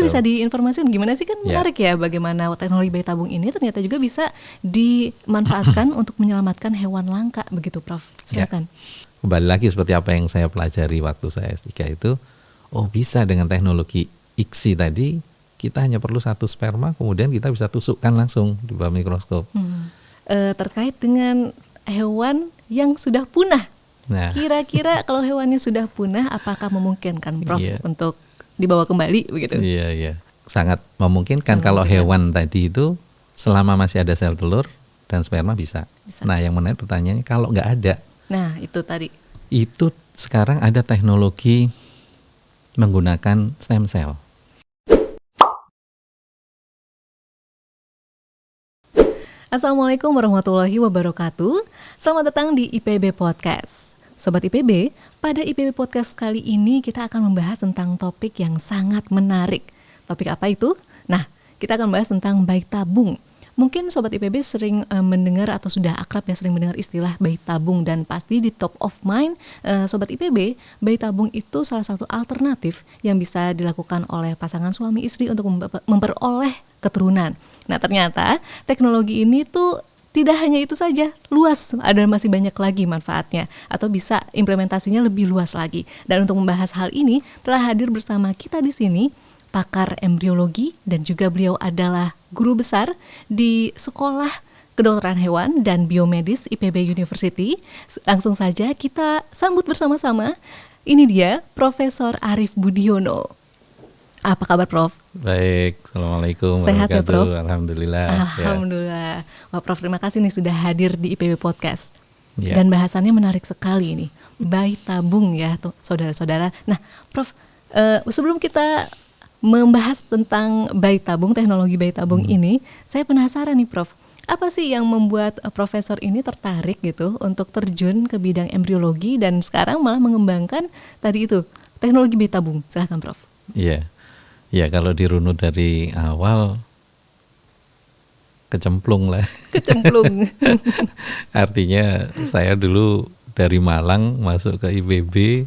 bisa diinformasikan gimana sih, kan menarik ya bagaimana teknologi bayi tabung ini ternyata juga bisa dimanfaatkan untuk menyelamatkan hewan langka begitu, Prof. Silakan. Kembali lagi seperti apa yang saya pelajari waktu saya S3 itu, bisa dengan teknologi ICSI tadi kita hanya perlu satu sperma, kemudian kita bisa tusukkan langsung di bawah mikroskop. Terkait dengan hewan yang sudah punah. Nah, kira-kira kalau hewannya sudah punah, apakah memungkinkan, Prof, untuk dibawa kembali begitu? Iya. Sangat memungkinkan kalau hewan tadi itu selama masih ada sel telur dan sperma bisa. Nah, yang menarik pertanyaannya kalau nggak ada. Nah, itu tadi. Itu sekarang ada teknologi menggunakan stem cell. Assalamualaikum warahmatullahi wabarakatuh. Selamat datang di IPB Podcast. Sobat IPB, pada IPB Podcast kali ini kita akan membahas tentang topik yang sangat menarik. Topik apa itu? Nah, kita akan membahas tentang bayi tabung. Mungkin Sobat IPB sering mendengar atau sudah akrab ya sering mendengar istilah bayi tabung, dan pasti di top of mind Sobat IPB, bayi tabung itu salah satu alternatif yang bisa dilakukan oleh pasangan suami istri untuk memperoleh keturunan. Nah, ternyata teknologi ini tuh tidak hanya itu saja, luas, ada masih banyak lagi manfaatnya atau bisa implementasinya lebih luas lagi. Dan untuk membahas hal ini telah hadir bersama kita di sini pakar embriologi dan juga beliau adalah guru besar di Sekolah Kedokteran Hewan dan Biomedis IPB University. Langsung saja kita sambut bersama-sama. Ini dia Profesor Arief Budiono. Apa kabar, Prof? Baik, Assalamualaikum Sehat ya, Prof? Alhamdulillah. Alhamdulillah. Wah, Prof, terima kasih nih sudah hadir di IPB Podcast. Dan bahasannya menarik sekali ini. Bayi tabung ya, saudara-saudara. Nah, Prof, sebelum kita membahas tentang bayi tabung, teknologi bayi tabung ini, saya penasaran nih, Prof. Apa sih yang membuat Profesor ini tertarik gitu untuk terjun ke bidang embriologi dan sekarang malah mengembangkan tadi itu, teknologi bayi tabung? Silahkan, Prof. Ya, kalau dirunut dari awal kecemplung lah. Kecemplung. Artinya saya dulu dari Malang masuk ke IPB,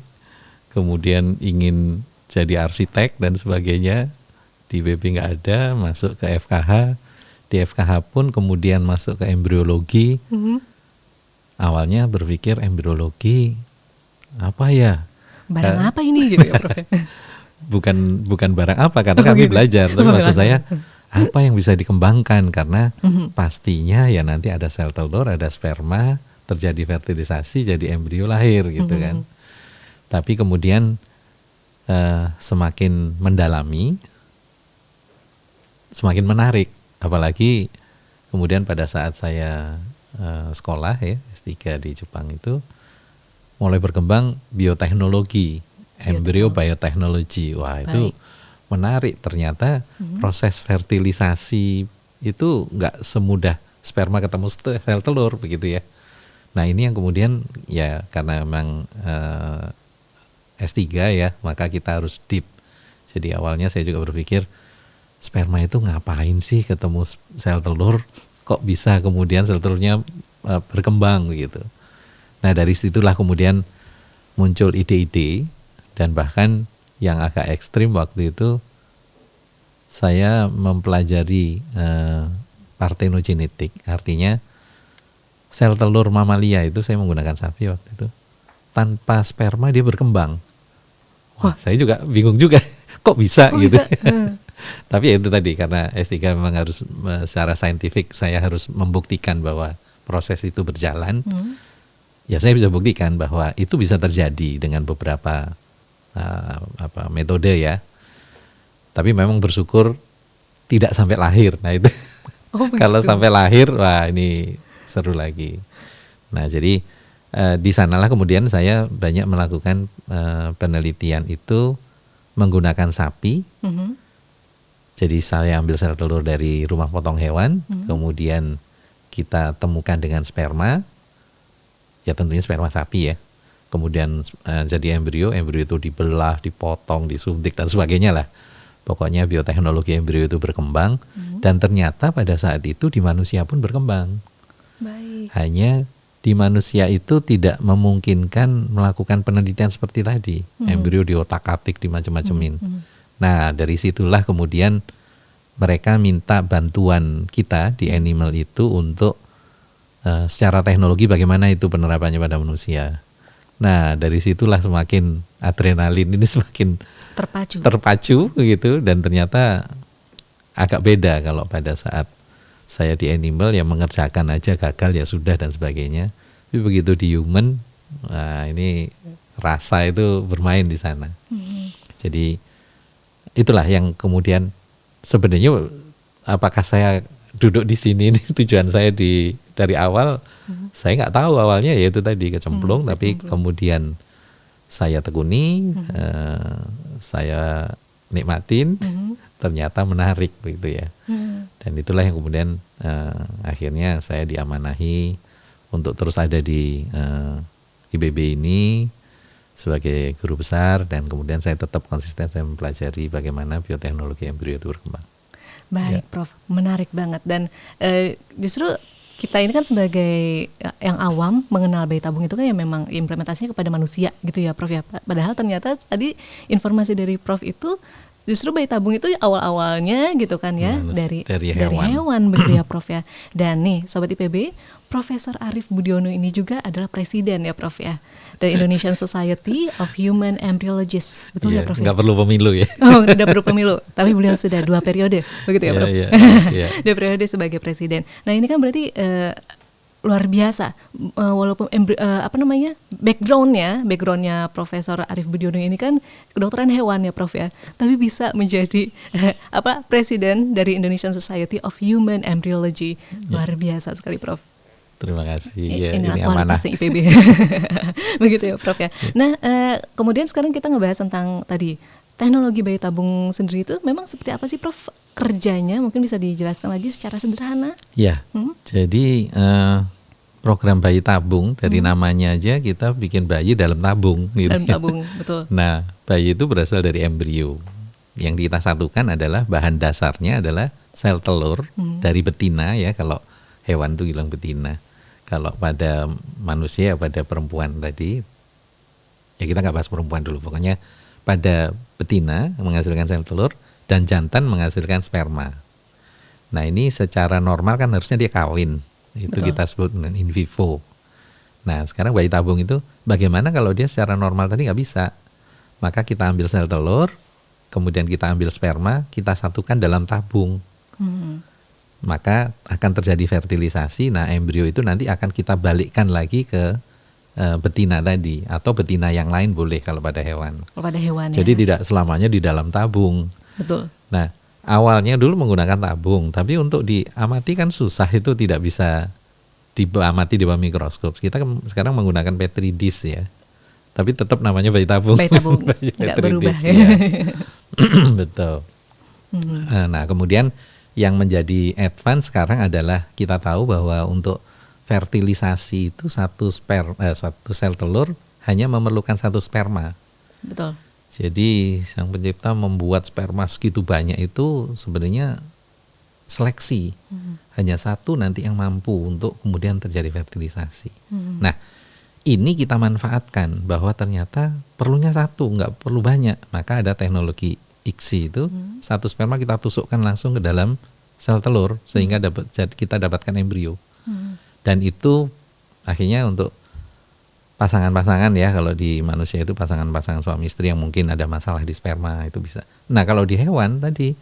kemudian ingin jadi arsitek dan sebagainya. Di IPB nggak ada, masuk ke FKH. Di FKH pun kemudian masuk ke embriologi. Awalnya berpikir embriologi apa ya? Barang apa ini gitu ya, Prof? Bukan barang apa, karena kami belajar, tapi maksud saya apa yang bisa dikembangkan, karena pastinya ya nanti ada sel telur, ada sperma, terjadi fertilisasi, jadi embrio lahir gitu kan. Tapi kemudian semakin mendalami, semakin menarik, apalagi kemudian pada saat saya sekolah ya S3 di Jepang itu mulai berkembang bioteknologi. Embrio bioteknologi, wah itu menarik. Ternyata proses fertilisasi itu nggak semudah sperma ketemu sel telur begitu ya. Nah ini yang kemudian ya karena memang S3 ya, maka kita harus deep. Jadi awalnya saya juga berpikir sperma itu ngapain sih ketemu sel telur, kok bisa kemudian sel telurnya berkembang begitu. Nah dari situlah kemudian muncul ide-ide. Dan bahkan yang agak ekstrim waktu itu saya mempelajari partenogenetik, artinya sel telur mamalia itu saya menggunakan sapi waktu itu. Tanpa sperma dia berkembang. Wah, saya juga bingung juga, kok bisa gitu. Tapi ya itu tadi, karena S3 memang harus secara saintifik saya harus membuktikan bahwa proses itu berjalan. Ya saya bisa buktikan bahwa itu bisa terjadi dengan beberapa metode ya, tapi memang bersyukur tidak sampai lahir. Nah itu kalau sampai lahir, wah ini seru lagi. Nah jadi di sanalah kemudian saya banyak melakukan penelitian itu menggunakan sapi. Jadi saya ambil sel telur dari rumah potong hewan, kemudian kita temukan dengan sperma, ya tentunya sperma sapi ya. Kemudian jadi embrio itu dibelah, dipotong, disuntik dan sebagainya lah. Pokoknya bioteknologi embrio itu berkembang dan ternyata pada saat itu di manusia pun berkembang. Hanya di manusia itu tidak memungkinkan melakukan penelitian seperti tadi. Embrio diotak-atik, dimacam-macamin. Nah, dari situlah kemudian mereka minta bantuan kita di Animal itu untuk secara teknologi bagaimana itu penerapannya pada manusia. Nah, dari situlah semakin adrenalin ini semakin terpacu gitu, dan ternyata agak beda kalau pada saat saya di Animal yang mengerjakan aja gagal ya sudah dan sebagainya. Tapi begitu di Human, nah ini rasa itu bermain di sana. Jadi itulah yang kemudian sebenarnya apakah saya duduk di sini ini tujuan saya dari awal, saya nggak tahu awalnya ya itu tadi kecemplung, tapi kemudian saya tekuni, saya nikmatin, ternyata menarik begitu ya. Dan itulah yang kemudian akhirnya saya diamanahi untuk terus ada di IPB ini sebagai guru besar, dan kemudian saya tetap konsisten saya mempelajari bagaimana bioteknologi embrio itu berkembang. Baik, ya. Prof, menarik banget, dan justru kita ini kan sebagai yang awam mengenal bayi tabung itu kan ya memang implementasinya kepada manusia gitu ya Prof ya. Padahal ternyata tadi informasi dari Prof itu justru bayi tabung itu awal-awalnya gitu kan ya dari hewan begitu ya Prof ya. Dan nih Sobat IPB, Profesor Arief Budiono ini juga adalah presiden ya Prof ya, dari Indonesian Society of Human Embryologists, betul ya Prof? Nggak perlu pemilu ya? Oh, tidak perlu pemilu, tapi beliau sudah 2 periode, begitu ya Prof? 2 periode sebagai presiden. Nah ini kan berarti luar biasa, walaupun backgroundnya Profesor Arief Budiono ini kan kedokteran hewan ya Prof ya, tapi bisa menjadi presiden dari Indonesian Society of Human Embryology, luar biasa sekali Prof. Terima kasih. Ini amanah IPB. Begitu ya Prof ya. Nah, kemudian sekarang kita ngebahas tentang tadi teknologi bayi tabung sendiri itu memang seperti apa sih Prof kerjanya? Mungkin bisa dijelaskan lagi secara sederhana. Ya. Jadi program bayi tabung dari namanya aja kita bikin bayi dalam tabung. Gitu. Dalam tabung, betul. Nah, bayi itu berasal dari embrio. Yang kita satukan adalah bahan dasarnya adalah sel telur dari betina ya, kalau hewan itu bilang betina. Kalau pada manusia, pada perempuan tadi, ya kita nggak bahas perempuan dulu, pokoknya pada betina menghasilkan sel telur dan jantan menghasilkan sperma. Nah ini secara normal kan harusnya dia kawin, itu betul. Kita sebut dengan in vivo. Nah sekarang bayi tabung itu bagaimana kalau dia secara normal tadi nggak bisa, maka kita ambil sel telur, kemudian kita ambil sperma, kita satukan dalam tabung. Maka akan terjadi fertilisasi. Nah embrio itu nanti akan kita balikkan lagi ke betina tadi, atau betina yang lain boleh kalau pada hewan. Pada hewan. Jadi tidak selamanya di dalam tabung. Betul. Nah awalnya dulu menggunakan tabung, tapi untuk diamati kan susah, itu tidak bisa diamati di bawah mikroskop. Kita sekarang menggunakan petri dish ya, tapi tetap namanya bayi tabung. Bayi tabung nggak berubah ya. Betul. Nah kemudian yang menjadi advance sekarang adalah kita tahu bahwa untuk fertilisasi itu satu sel telur hanya memerlukan 1 sperma. Betul. Jadi sang pencipta membuat sperma segitu banyak itu sebenarnya seleksi. Hanya 1 nanti yang mampu untuk kemudian terjadi fertilisasi. Nah ini kita manfaatkan bahwa ternyata perlunya 1, nggak perlu banyak. Maka ada teknologi ICSI itu 1 sperma kita tusukkan langsung ke dalam sel telur sehingga kita dapatkan embrio. Dan itu akhirnya untuk pasangan-pasangan ya, kalau di manusia itu pasangan-pasangan suami istri yang mungkin ada masalah di sperma itu bisa. Nah kalau di hewan tadi,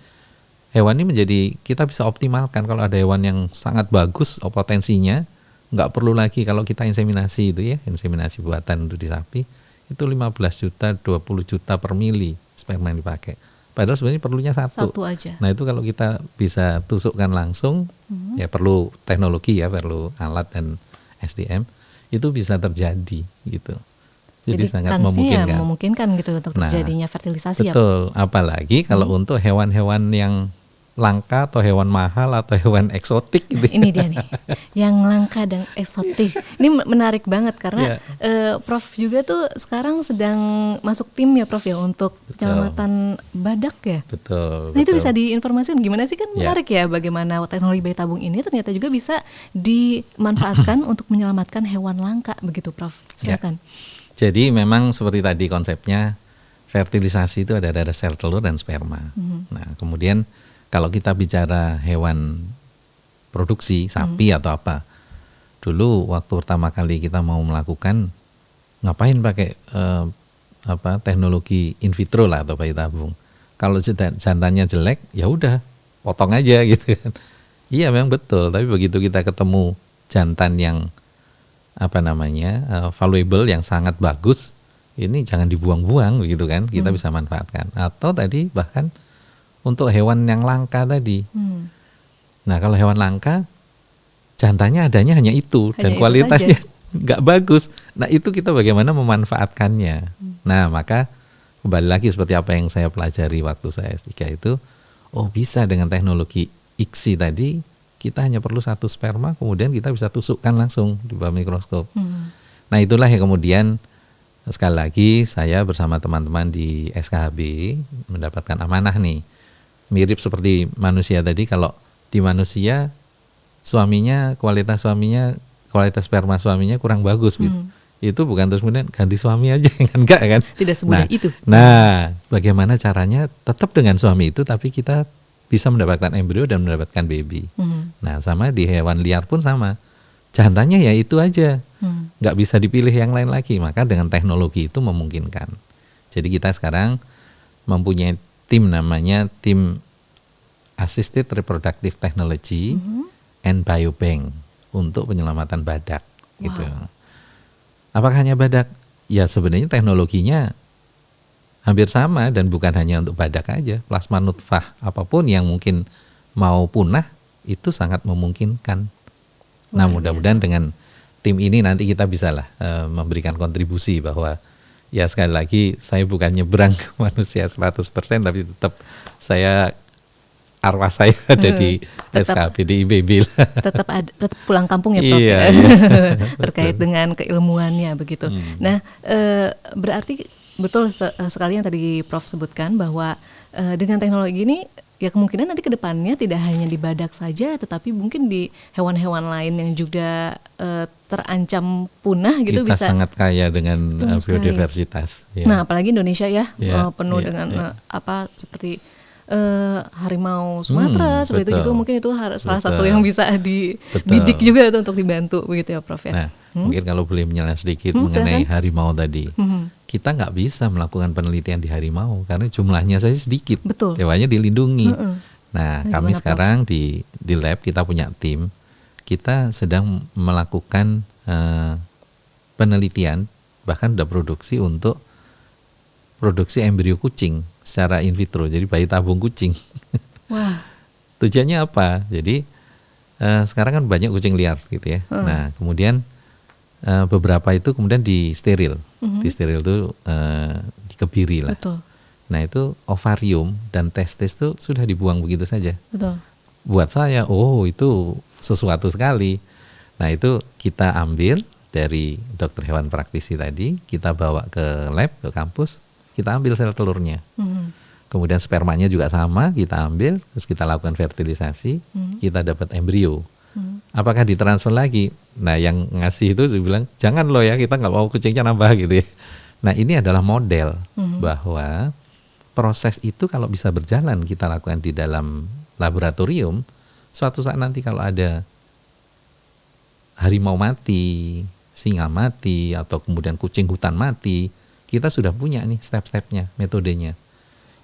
hewan ini menjadi kita bisa optimalkan. Kalau ada hewan yang sangat bagus potensinya, nggak perlu lagi kalau kita inseminasi itu ya, inseminasi buatan untuk di sapi itu 15 juta, 20 juta per mili sperma yang dipakai. Padahal sebenarnya perlunya 1 aja. Nah itu kalau kita bisa tusukkan langsung, ya perlu teknologi ya, perlu alat dan SDM, itu bisa terjadi gitu. Jadi sangat memungkinkan gitu untuk terjadinya fertilisasi. Betul, apalagi kalau untuk hewan-hewan yang langka atau hewan mahal atau hewan eksotik gitu. Ini dia nih, yang langka dan eksotik. Ini menarik banget karena Prof juga tuh sekarang sedang masuk tim ya Prof ya untuk penyelamatan badak ya. Betul. Nah itu bisa diinformasikan gimana sih, kan menarik ya bagaimana teknologi bayi tabung ini ternyata juga bisa dimanfaatkan untuk menyelamatkan hewan langka begitu Prof. Silakan. Jadi memang seperti tadi konsepnya, fertilisasi itu ada sel telur dan sperma. Nah, kemudian kalau kita bicara hewan produksi, sapi atau apa, dulu waktu pertama kali kita mau melakukan, ngapain pakai teknologi in vitro lah atau bayi tabung. Kalau jantannya jelek, ya udah potong aja gitu kan. Iya memang betul, tapi begitu kita ketemu jantan yang valuable, yang sangat bagus, ini jangan dibuang-buang begitu kan, kita bisa manfaatkan. Atau tadi bahkan untuk hewan yang langka tadi. Nah kalau hewan langka, jantannya adanya hanya itu dan kualitasnya nggak bagus. Nah itu kita bagaimana memanfaatkannya. Nah maka kembali lagi seperti apa yang saya pelajari waktu saya S3 itu, bisa dengan teknologi ICSI tadi, kita hanya perlu 1 sperma, kemudian kita bisa tusukkan langsung di bawah mikroskop. Nah itulah yang kemudian sekali lagi saya bersama teman-teman di SKHB mendapatkan amanah nih. Mirip seperti manusia tadi, kalau di manusia kualitas sperma suaminya kurang bagus gitu. Itu bukan terus kemudian ganti suami aja, enggak kan? Tidak semudah itu. Nah, bagaimana caranya tetap dengan suami itu tapi kita bisa mendapatkan embrio dan mendapatkan baby. Nah, sama di hewan liar pun sama. Jantannya ya itu aja, nggak bisa dipilih yang lain lagi. Maka dengan teknologi itu memungkinkan. Jadi kita sekarang mempunyai tim namanya tim Assisted Reproductive Technology and Biobank untuk penyelamatan badak. Gitu. Apakah hanya badak? Ya sebenarnya teknologinya hampir sama dan bukan hanya untuk badak aja. Plasma nutfah apapun yang mungkin mau punah itu sangat memungkinkan. Nah mudah-mudahan dengan tim ini nanti kita bisalah memberikan kontribusi bahwa ya sekali lagi saya bukan nyebrang ke manusia 100% tapi tetap arwah saya ada di SKB, di IPB lah. Tetap pulang kampung ya Prof. Iya. Terkait dengan keilmuannya begitu. Nah berarti betul sekali yang tadi Prof sebutkan bahwa dengan teknologi ini ya kemungkinan nanti ke depannya tidak hanya di badak saja, tetapi mungkin di hewan-hewan lain yang juga terancam punah gitu. Kita bisa sangat kaya dengan biodiversitas. Ya. Nah, apalagi Indonesia ya, penuh dengan seperti harimau Sumatera, seperti itu juga mungkin itu salah satu yang bisa dididik juga itu untuk dibantu begitu ya Prof ya. Nah, mungkin kalau boleh menjelaskan sedikit mengenai harimau tadi. Kita nggak bisa melakukan penelitian di harimau karena jumlahnya saja sedikit. Betul. Hewanya dilindungi. Nah, kami sekarang di lab kita punya tim. Kita sedang melakukan penelitian, bahkan sudah produksi untuk produksi embrio kucing secara in vitro. Jadi bayi tabung kucing. Wah. Tujuannya apa? Jadi sekarang kan banyak kucing liar gitu ya. Nah, kemudian beberapa itu kemudian disteril. Disteril itu dikebiri lah. Betul. Nah itu ovarium dan testis itu sudah dibuang begitu saja. Betul. Buat saya, itu sesuatu sekali. Nah itu kita ambil dari dokter hewan praktisi tadi, kita bawa ke lab, ke kampus, kita ambil sel telurnya. Kemudian spermanya juga sama, kita ambil, terus kita lakukan fertilisasi, kita dapat embrio. Apakah ditransfer lagi? Nah yang ngasih itu saya bilang jangan loh ya, kita nggak mau kucingnya nambah gitu ya. Nah ini adalah model bahwa proses itu kalau bisa berjalan kita lakukan di dalam laboratorium, suatu saat nanti kalau ada harimau mati, singa mati, atau kemudian kucing hutan mati, kita sudah punya nih step-stepnya, metodenya.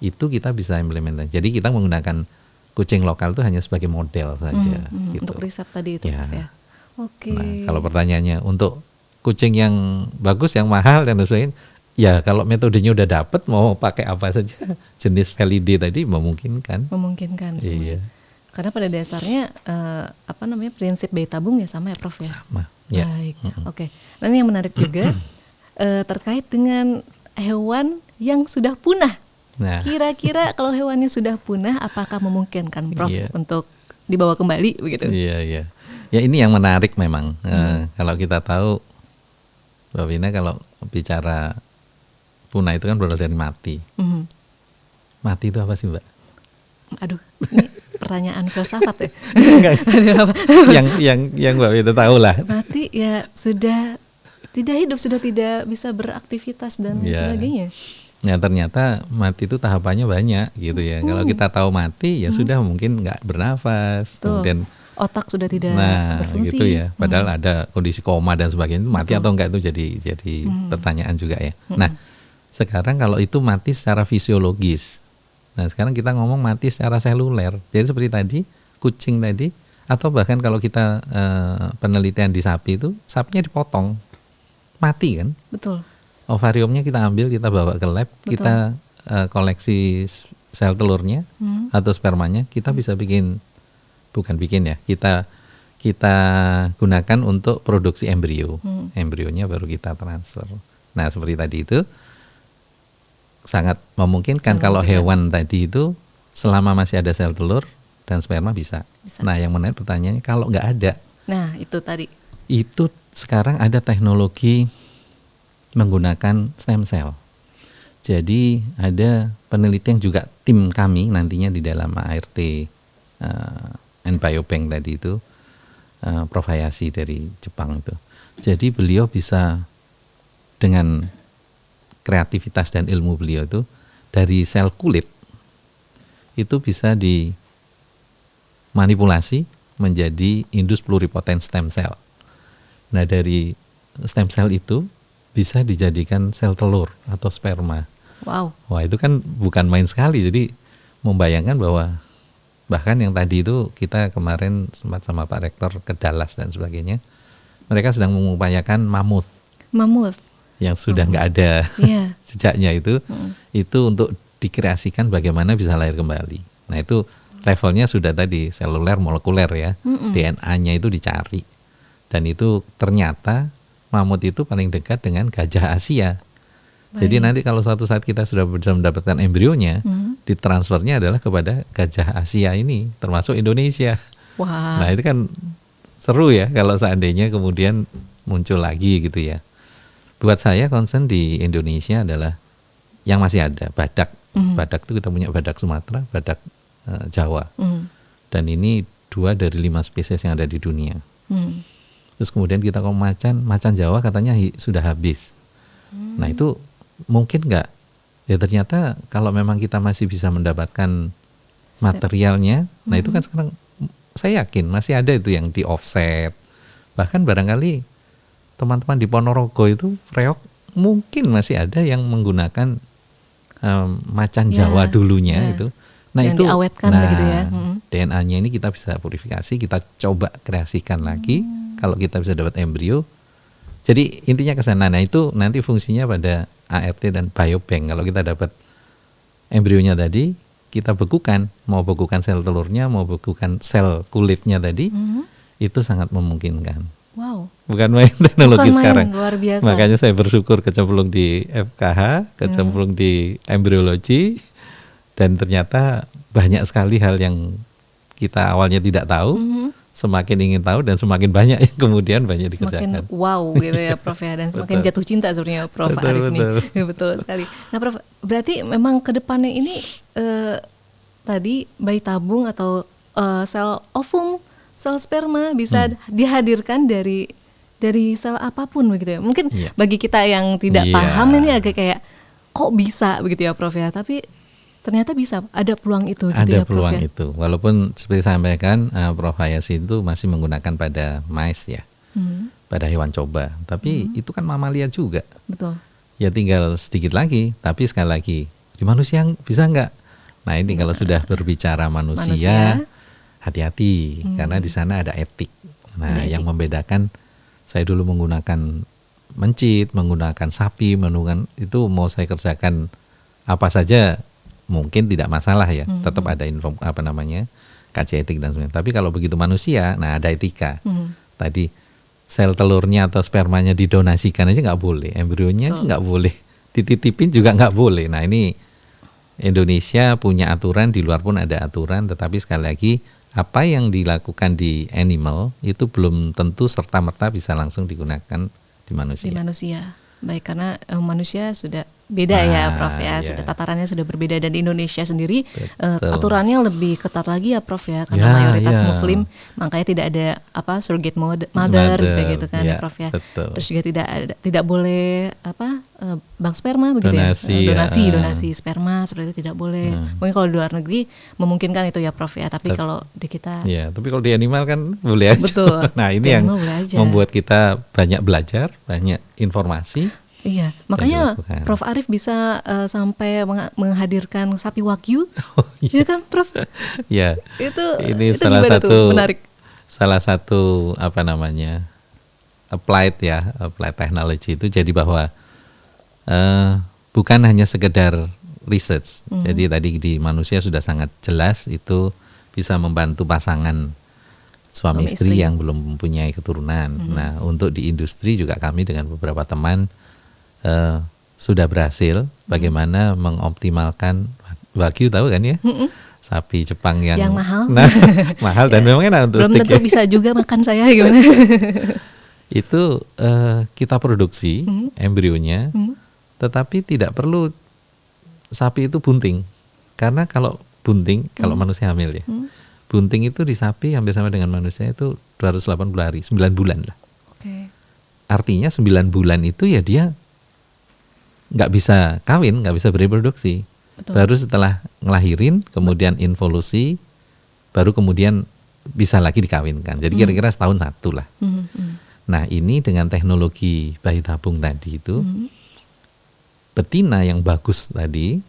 Itu kita bisa implementasi. Jadi kita menggunakan kucing lokal itu hanya sebagai model saja. Gitu. Untuk riset tadi itu ya. Oke. Nah, kalau pertanyaannya untuk kucing yang bagus, yang mahal dan sebagainya, ya kalau metodenya udah dapet, mau pakai apa saja, jenis valide tadi memungkinkan. Memungkinkan. Iya. Karena pada dasarnya prinsip bayi tabung ya sama ya Prof ya. Sama. Ya. Baik. Oke. Nah ini yang menarik juga terkait dengan hewan yang sudah punah. Nah. Kira-kira kalau hewannya sudah punah, apakah memungkinkan Prof untuk dibawa kembali begitu? Iya. Ya ini yang menarik memang. Kalau kita tahu, Mbak Vina, kalau bicara punah itu kan berawal dari mati. Mati itu apa sih Mbak? Aduh, ini pertanyaan filsafat ya. yang Mbak Vina tahu lah. Mati ya sudah tidak hidup, sudah tidak bisa beraktivitas dan sebagainya. Ya ternyata mati itu tahapannya banyak gitu ya. Kalau kita tahu mati ya sudah mungkin nggak bernafas, kemudian otak sudah tidak berfungsi. Gitu ya. Padahal ada kondisi koma dan sebagainya. Itu mati atau enggak itu jadi pertanyaan juga ya. Nah, sekarang kalau itu mati secara fisiologis. Nah, sekarang kita ngomong mati secara seluler. Jadi seperti tadi kucing tadi, atau bahkan kalau kita penelitian di sapi itu, sapinya dipotong, mati kan? Betul. Ovariumnya kita ambil, kita bawa ke lab, kita koleksi sel telurnya atau spermanya, kita bisa bukan bikin ya, kita gunakan untuk produksi embrio. Embrionya baru kita transfer. Nah seperti tadi itu sangat memungkinkan kalau hewan tadi itu selama masih ada sel telur dan sperma bisa. Nah yang menarik pertanyaannya kalau nggak ada. Nah itu tadi. Itu sekarang ada teknologi menggunakan stem cell. Jadi ada penelitian juga tim kami nantinya di dalam ART and Biobank tadi itu, Prof. Hayashi dari Jepang itu. Jadi beliau bisa dengan kreativitas dan ilmu beliau itu dari sel kulit itu bisa dimanipulasi menjadi indus pluripotent stem cell. Nah dari stem cell itu bisa dijadikan sel telur atau sperma. Wow. Wah itu kan bukan main sekali. Jadi membayangkan bahwa bahkan yang tadi itu kita kemarin sempat sama Pak Rektor ke Dallas dan sebagainya. Mereka sedang mengupayakan mamut. Yang sudah nggak ada jejaknya itu untuk dikreasikan bagaimana bisa lahir kembali. Nah itu levelnya sudah tadi seluler molekuler ya. DNA-nya itu dicari. Dan itu ternyata mamut itu paling dekat dengan gajah Asia. Jadi nanti kalau suatu saat kita sudah bisa mendapatkan embrionya, ditransfernya adalah kepada gajah Asia ini, termasuk Indonesia. Wow. Nah itu kan seru ya kalau seandainya kemudian muncul lagi gitu ya. Buat saya concern di Indonesia adalah yang masih ada badak. Badak itu kita punya badak Sumatera, badak Jawa. Dan ini 2 dari 5 spesies yang ada di dunia. Terus kemudian kita ke macan Jawa katanya sudah habis. Nah itu mungkin nggak? Ya ternyata kalau memang kita masih bisa mendapatkan materialnya, nah itu kan sekarang saya yakin masih ada itu yang di offset. Bahkan barangkali teman-teman di Ponorogo itu Freok mungkin masih ada yang menggunakan macan Jawa dulunya itu. Nah yang itu diawetkan begitu ya. DNA-nya ini kita bisa purifikasi, kita coba kreasikan lagi. Kalau kita bisa dapat embrio, jadi intinya ke sana. Nah itu nanti fungsinya pada ART dan Biobank. Kalau kita dapat embrionya tadi, kita bekukan, mau bekukan sel telurnya, mau bekukan sel kulitnya tadi, itu sangat memungkinkan. Wow. Bukan main teknologi sekarang. Luar biasa. Makanya saya bersyukur kecemplung di FKH, kecemplung di embriologi, dan ternyata banyak sekali hal yang kita awalnya tidak tahu. Semakin ingin tahu dan semakin banyak yang kemudian banyak dikerjakan. Semakin wow gitu ya Prof ya, dan semakin jatuh cinta sebenarnya Prof Arief nih. Betul sekali. Nah Prof, berarti memang ke depannya ini tadi bayi tabung atau sel ovum, sel sperma bisa dihadirkan dari sel apapun begitu ya. Mungkin bagi kita yang tidak paham ini agak kayak kok bisa begitu ya Prof ya, tapi ternyata bisa, ada peluang itu gitu ada ya Prof peluang ya? itu, walaupun seperti saya sampaikan Prof Hayashi itu masih menggunakan pada mice ya, pada hewan coba, tapi itu kan mamalia juga. Betul. Ya tinggal sedikit lagi, tapi sekali lagi di manusia bisa nggak? Nah ini kalau sudah berbicara manusia hati-hati, karena di sana ada etik. Nah yang membedakan, saya dulu menggunakan mencit, menggunakan sapi, menggunakan itu mau saya kerjakan apa saja mungkin tidak masalah ya, tetap ada kaji etik dan sebagainya. Tapi kalau begitu manusia, nah ada etika. Tadi sel telurnya atau spermanya didonasikan aja nggak boleh, embrionya aja nggak boleh, dititipin juga nggak boleh. Nah ini Indonesia punya aturan, di luar pun ada aturan, tetapi sekali lagi apa yang dilakukan di animal itu belum tentu serta-merta bisa langsung digunakan di manusia. Di manusia, baik, karena manusia sudah beda ya Nah, Prof ya, ya. sudah tatarannya sudah berbeda, dan di Indonesia sendiri Betul. aturannya lebih ketat lagi ya Prof ya, karena Ya, mayoritas ya. Muslim, makanya tidak ada surrogate mother Mother, begitu kan ya ya, Prof ya. betul. Terus juga tidak boleh bank sperma begitu Donasi, donasi sperma seperti itu tidak boleh. Mungkin kalau di luar negeri memungkinkan itu ya Prof ya, tapi kalau di kita Ya, tapi kalau di animal kan boleh aja. Betul. Nah, ini Di yang animal boleh aja. membuat kita banyak belajar, banyak informasi. Iya, makanya dilakukan. Prof Arief bisa sampai menghadirkan sapi wagyu, Oh, ya kan Prof? Ya, ini itu salah gimana satu tuh? Menarik. Salah satu applied technology itu, jadi bahwa bukan hanya sekedar research. Jadi tadi di manusia sudah sangat jelas itu bisa membantu pasangan suami istri yang belum mempunyai keturunan. Nah, untuk di industri juga kami dengan beberapa teman sudah berhasil bagaimana mengoptimalkan wagyu, tahu kan ya? Sapi Jepang yang mahal. Nah, mahal dan memang enak untuk belum steak. tentu bisa juga makan saya gimana. Itu kita produksi embrionya, tetapi tidak perlu sapi itu bunting. Karena kalau bunting, kalau manusia hamil ya, bunting itu di sapi hampir sama dengan manusia itu 280 hari, 9 bulan lah. Oke. Artinya 9 bulan itu ya dia nggak bisa kawin, nggak bisa bereproduksi. Betul. Baru setelah ngelahirin, kemudian involusi, baru kemudian bisa lagi dikawinkan. Jadi kira-kira setahun satu lah. Nah, ini dengan teknologi bayi tabung tadi itu, betina yang bagus tadi,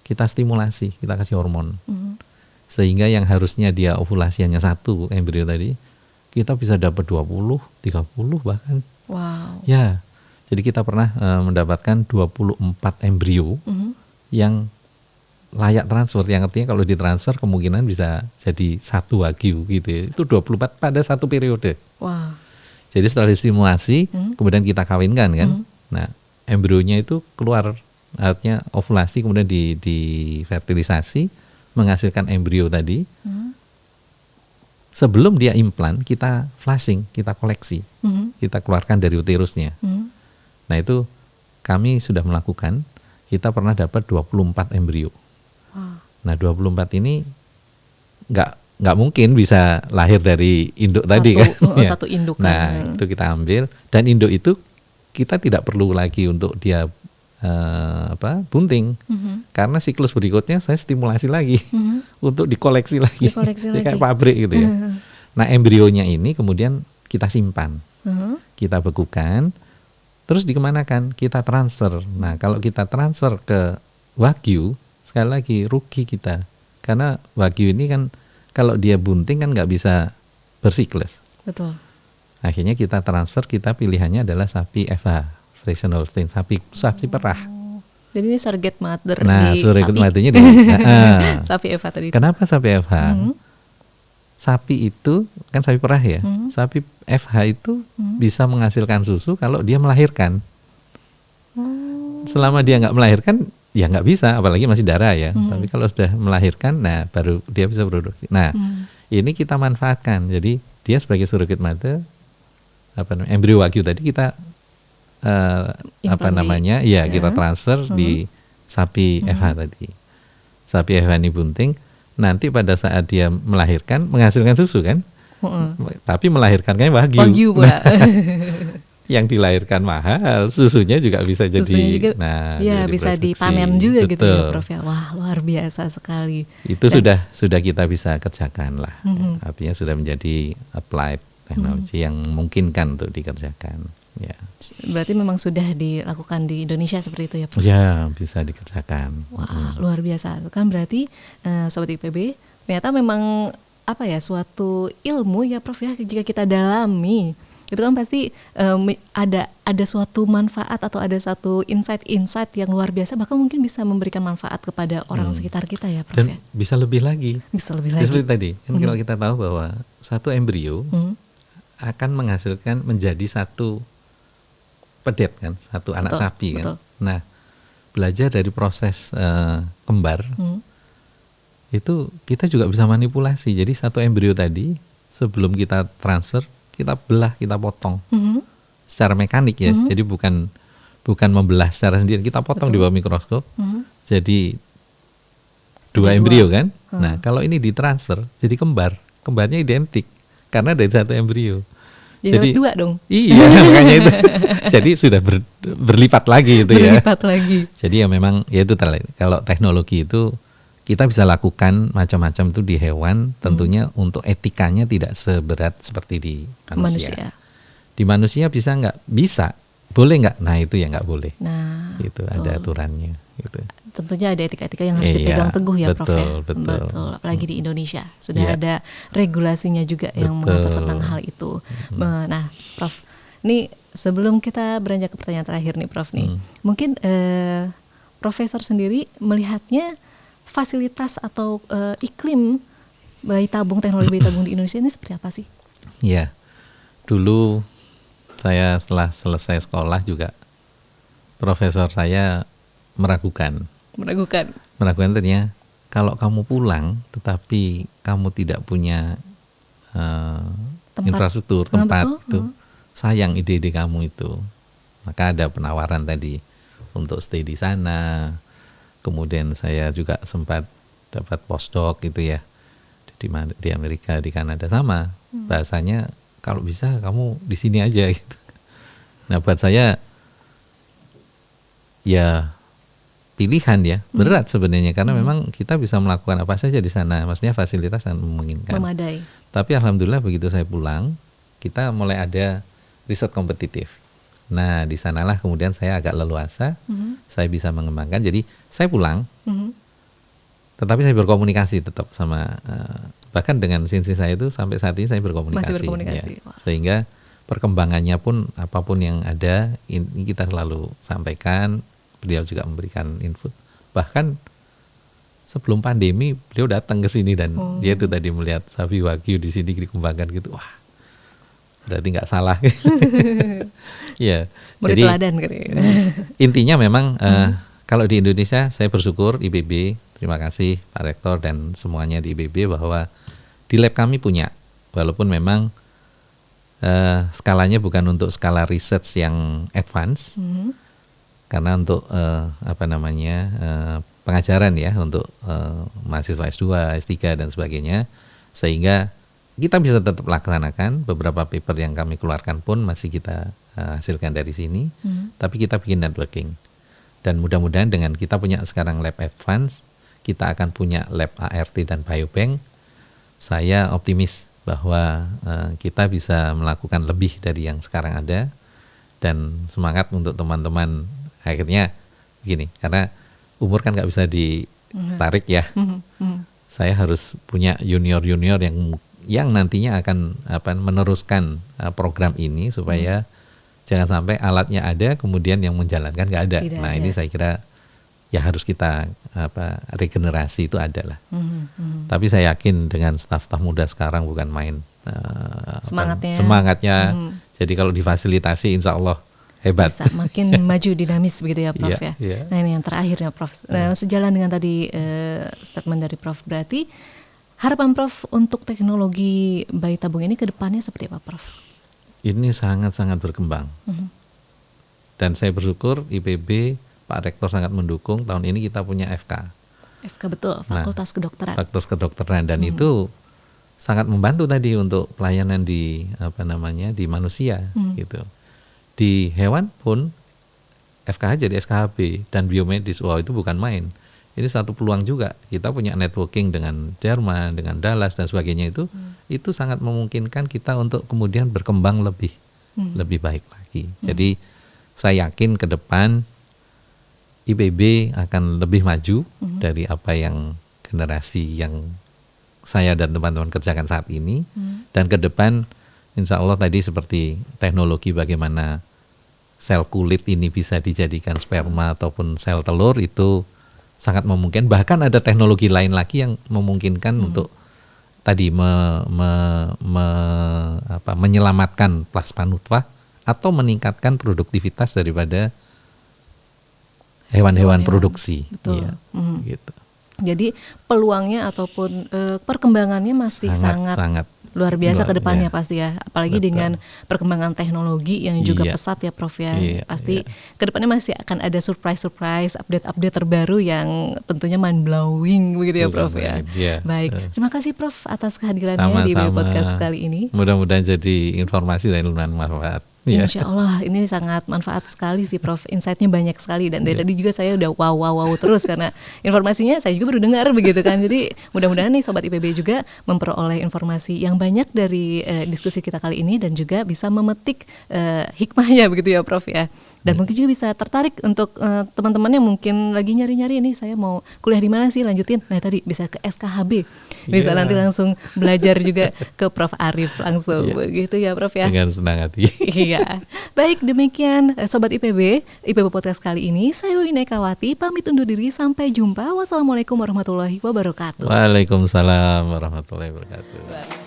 kita stimulasi, kita kasih hormon. Sehingga yang harusnya dia ovulasi hanya satu embrio tadi, kita bisa dapat 20, 30 bahkan. Wow. Ya, jadi kita pernah mendapatkan 24 embrio yang layak transfer. Yang artinya kalau ditransfer kemungkinan bisa jadi satu wagyu gitu ya. Itu 24 pada satu periode. Wow. Jadi setelah distimulasi, kemudian kita kawinkan kan. Nah, embrionya itu keluar, artinya ovulasi, kemudian difertilisasi, menghasilkan embrio tadi. Sebelum dia implan, kita flashing, kita koleksi, kita keluarkan dari uterusnya. Nah, itu kami sudah melakukan, kita pernah dapat 24 embrio. Wow. Nah, 24 ini nggak mungkin bisa lahir dari induk tadi kan. Ya. Satu induk kan. Nah, itu kita ambil, dan induk itu kita tidak perlu lagi untuk dia bunting. Karena siklus berikutnya saya stimulasi lagi untuk dikoleksi lagi. Jadi kayak pabrik gitu ya. Nah, embrionya ini kemudian kita simpan. Kita bekukan, terus dikemanakan? Kita transfer. Nah, kalau kita transfer ke wagyu, sekali lagi rugi kita. Karena wagyu ini kan kalau dia bunting kan nggak bisa bersiklus. Betul. Akhirnya kita transfer, kita pilihannya adalah sapi FH, Friesian Holstein, sapi perah. Jadi ini surrogate mother Nah, di surrogate sapi. mothernya di Sapi Eva tadi. Kenapa sapi FH? Sapi itu kan sapi perah ya. Sapi FH itu bisa menghasilkan susu kalau dia melahirkan. Selama dia nggak melahirkan, ya nggak bisa, apalagi masih darah ya. Tapi kalau sudah melahirkan, nah baru dia bisa produksi. Nah, ini kita manfaatkan. Jadi dia sebagai surrogate mother, embrio wagyu tadi kita kita transfer di sapi FH tadi. Sapi FH ini bunting, nanti pada saat dia melahirkan menghasilkan susu kan, tapi melahirkannya wagyu pula. Yang dilahirkan mahal, susunya juga bisa jadi, bisa dipanen juga. Betul. Gitu ya Prof ya. Wah, luar biasa sekali. Itu sudah kita bisa kerjakan lah. Artinya sudah menjadi applied teknologi yang memungkinkan untuk dikerjakan. Ya. Berarti memang sudah dilakukan di Indonesia seperti itu ya Prof? Ya, bisa dikerjakan. Wah, luar biasa. Itu kan berarti Sobat IPB, ternyata memang suatu ilmu ya Prof ya, jika kita dalami itu kan pasti ada suatu manfaat atau ada satu insight yang luar biasa, bahkan mungkin bisa memberikan manfaat kepada orang sekitar kita ya Prof. Dan ya? bisa lebih lagi. Seperti tadi kan kalau kita tahu bahwa satu embrio akan menghasilkan menjadi satu pedet kan, satu anak sapi kan. Betul. Nah, belajar dari proses kembar itu kita juga bisa manipulasi. Jadi satu embrio tadi sebelum kita transfer, kita belah, kita potong secara mekanik ya. Jadi bukan bukan membelah secara sendiri, kita potong di bawah mikroskop, jadi 2 embrio kan. Nah kalau ini ditransfer jadi kembarnya identik karena dari 1 embrio. Jadi 2 dong. Iya makanya itu. Jadi sudah berlipat lagi itu ya. Berlipat lagi. Jadi ya memang ya itu kalau teknologi itu kita bisa lakukan macam-macam itu di hewan, tentunya untuk etikanya tidak seberat seperti di manusia. Di manusia bisa nggak? Bisa. Boleh nggak? Nah itu ya nggak boleh. Nah itu ada aturannya. Gitu. Tentunya ada etika-etika yang harus dipegang teguh ya, Prof ya. Betul. Apalagi di Indonesia sudah ada regulasinya juga yang mengatur tentang hal itu. Nah, Prof, ini sebelum kita beranjak ke pertanyaan terakhir nih, Prof nih, mungkin Profesor sendiri melihatnya fasilitas atau iklim teknologi bayi tabung di Indonesia ini seperti apa sih? Iya, dulu saya setelah selesai sekolah juga profesor saya meragukan tadinya kalau kamu pulang tetapi kamu tidak punya infrastruktur tempat itu sayang ide-ide kamu itu. Maka ada penawaran tadi untuk stay di sana. Kemudian saya juga sempat dapat postdoc gitu ya di Amerika, di Kanada sama bahasanya kalau bisa kamu di sini aja gitu. Nah buat saya ya pilihan ya berat sebenarnya karena memang kita bisa melakukan apa saja di sana, maksudnya fasilitas sangat memungkinkan. Memadai. Tapi alhamdulillah begitu saya pulang kita mulai ada riset kompetitif. Nah di sanalah kemudian saya agak leluasa, saya bisa mengembangkan. Jadi saya pulang, tetapi saya berkomunikasi tetap sama bahkan dengan sinsi saya itu sampai saat ini saya berkomunikasi. Masih berkomunikasi. Ya. Sehingga perkembangannya pun apapun yang ada ini kita selalu sampaikan. Beliau juga memberikan input. Bahkan sebelum pandemi beliau datang ke sini dan dia itu tadi melihat sapi wagyu di sini dikembangkan gitu. Wah, berarti nggak salah. Ya. Jadi intinya memang kalau di Indonesia saya bersyukur IPB, terima kasih Pak Rektor dan semuanya di IPB bahwa di lab kami punya, walaupun memang skalanya bukan untuk skala research yang advance. Karena untuk pengajaran ya untuk mahasiswa S2, S3 dan sebagainya, sehingga kita bisa tetap laksanakan beberapa paper yang kami keluarkan pun masih kita hasilkan dari sini, tapi kita bikin networking dan mudah-mudahan dengan kita punya sekarang lab advance, kita akan punya lab ART dan biobank. Saya optimis bahwa kita bisa melakukan lebih dari yang sekarang ada dan semangat untuk teman-teman. Akhirnya begini, karena umur kan nggak bisa ditarik ya. Saya harus punya junior-junior yang nantinya akan meneruskan program ini supaya jangan sampai alatnya ada kemudian yang menjalankan nggak ada. Tidak nah ada. Ini saya kira ya harus kita regenerasi itu ada lah. Tapi saya yakin dengan staf-staf muda sekarang bukan main semangatnya. Jadi kalau difasilitasi insya Allah hebat. Bisa makin maju dinamis begitu ya Prof ya. Nah ini yang terakhirnya Prof. Nah, sejalan dengan tadi statement dari Prof, berarti harapan Prof untuk teknologi bayi tabung ini ke depannya seperti apa Prof? Ini sangat-sangat berkembang. Dan saya bersyukur IPB, Pak Rektor sangat mendukung. Tahun ini kita punya FK. FK betul, Fakultas Kedokteran. Fakultas Kedokteran dan itu sangat membantu tadi untuk pelayanan di di manusia gitu. Di hewan pun FKH jadi SKHB dan biomedis, wah itu bukan main. Ini satu peluang juga. Kita punya networking dengan Jerman, dengan Dallas dan sebagainya itu sangat memungkinkan kita untuk kemudian berkembang lebih baik lagi. Jadi saya yakin ke depan IPB akan lebih maju dari apa yang generasi yang saya dan teman-teman kerjakan saat ini. Dan ke depan insya Allah tadi seperti teknologi bagaimana sel kulit ini bisa dijadikan sperma ataupun sel telur itu sangat memungkinkan. Bahkan ada teknologi lain lagi yang memungkinkan untuk tadi menyelamatkan plasma nutfah atau meningkatkan produktivitas daripada hewan-hewan produksi. Betul. Ya, gitu. Jadi peluangnya ataupun perkembangannya masih sangat Luar biasa Luar ke depannya biasa. pasti ya, apalagi Betul. dengan perkembangan teknologi yang juga Iya. pesat ya Prof ya. Iya, Pasti iya. ke depannya masih akan ada surprise-surprise, update-update terbaru yang tentunya mind blowing begitu ya Prof ya. Iya. Baik, terima kasih Prof atas kehadirannya di IPB Sama-sama. Podcast kali ini. Mudah-mudahan jadi informasi dan ilmu manfaat. Ya. Insya Allah ini sangat manfaat sekali sih Prof, insight-nya banyak sekali dan dari tadi juga saya udah wow terus karena informasinya saya juga baru dengar begitu kan. Jadi mudah-mudahan nih Sobat IPB juga memperoleh informasi yang banyak dari diskusi kita kali ini dan juga bisa memetik hikmahnya begitu ya Prof ya. Dan mungkin juga bisa tertarik untuk teman-teman yang mungkin lagi nyari-nyari ini saya mau kuliah di mana sih lanjutin. Nah tadi bisa ke SKHB, bisa nanti langsung belajar juga ke Prof Arif langsung begitu ya Prof ya. Dengan senang hati. Iya. Baik demikian Sobat IPB Podcast kali ini. Saya Wina Ekawati pamit undur diri, sampai jumpa. Wassalamualaikum warahmatullahi wabarakatuh. Waalaikumsalam warahmatullahi wabarakatuh.